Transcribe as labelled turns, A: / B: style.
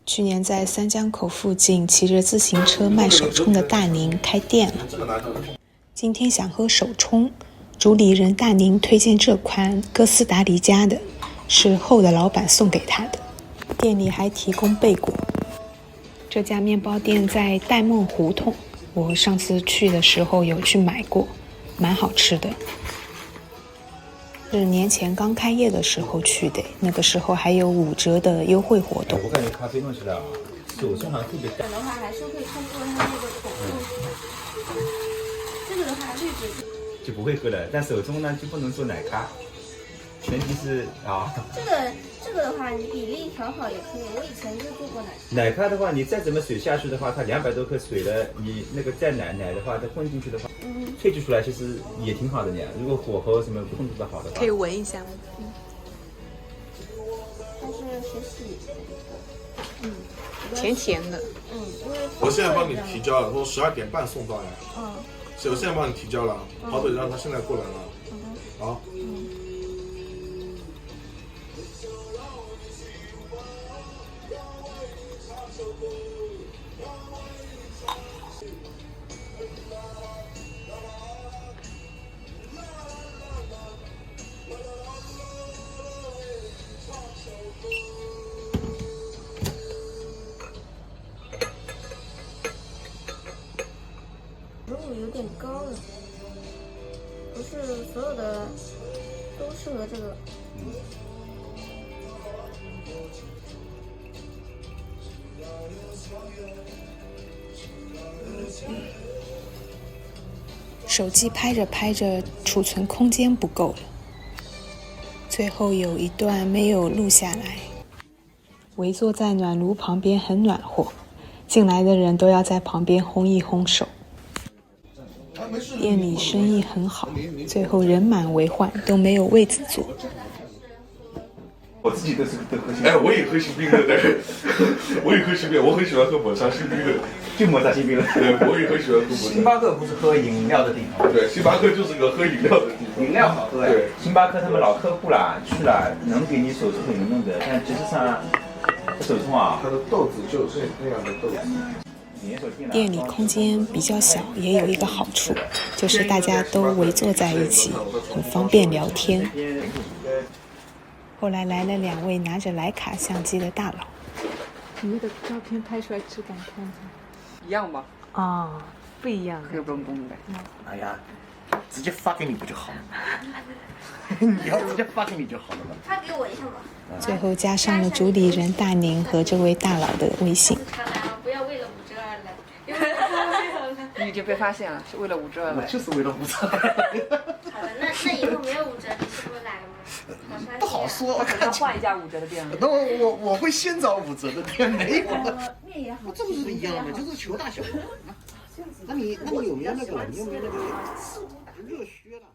A: 去年在三江口附近骑着自行车卖手冲的大宁开店了。今天想喝手冲，主理人大宁推荐这款哥斯达黎加的，是后的老板送给他的。店里还提供贝果。这家面包店在戴梦胡同，我上次去的时候有去买过，蛮好吃的。是年前刚开业的时候去的，那个时候还有5折的优惠活动。
B: 我感觉咖啡弄起来啊，手冲好像特别淡。
C: 的话还是会通过它那个口味。这个的话绿植
B: 就不会喝了，但手冲呢就不能做奶咖，前提是啊。
C: 这个的话，你比例调好也可以。我以前就做过奶咖。
B: 奶咖的话，你再怎么水下去的话，它200多克水了，你那个再奶的话，再混进去的话，萃取出来其实也挺好的呢。如果火候什么控制的好的话，
A: 可以闻一下吗？
C: 它是水洗。
A: 甜甜的。
C: 因为
D: 我现在帮你提交了，说12点半送到呀。我现在帮你提交了，跑腿让他现在过来了。好。
C: 如果有点高了，不是所有的都适合这个。
A: 手机拍着拍着，储存空间不够了，最后有一段没有录下来。围坐在暖炉旁边很暖和，进来的人都要在旁边烘一烘手。店里生意很好，最后人满为患，都没有位子坐。
B: 我自己都喝
D: 哎，我也喝新冰的，对，我也喝新冰，我很喜欢喝抹茶新冰的，
B: 就抹茶新冰了。
D: 对，我也很喜欢喝抹茶。
B: 星巴克不是喝饮料的地方，
D: 对，星巴克就是个喝饮料的地方。
B: 饮料好喝呀。
D: 对，
B: 星巴克他们老客户啦，去了能给你手冲给你弄的，但实际上手冲啊，
D: 它的豆子就是那样的豆子。
A: 店里空间比较小，也有一个好处，就是大家都围坐在一起，很方便聊天。后来来了2位拿着徕卡相机的大佬。你们的照片拍出来质感看
E: 一样吗？
A: 不一样。
E: 黑崩崩的。
F: 哎呀，直接发给你不就好了吗？你要直接发给你就好了嘛。
C: 发给我一下吧。
A: 最后加上了主理人大宁和这位大佬的微信。
C: 不要为了5折而来，因为
E: 你已经被发现了，是为了5折而来。
F: 就是为了5折。
C: 好的，那以后没有5折，你是不是来了吗？
F: 不好说，
E: 我可能换一家5折的店了。
F: 那我会先找5折的店，没有了。
C: 面也好，
F: 这不是一样的，就是球大小。那你有没有那个了？你有没有那个热靴了？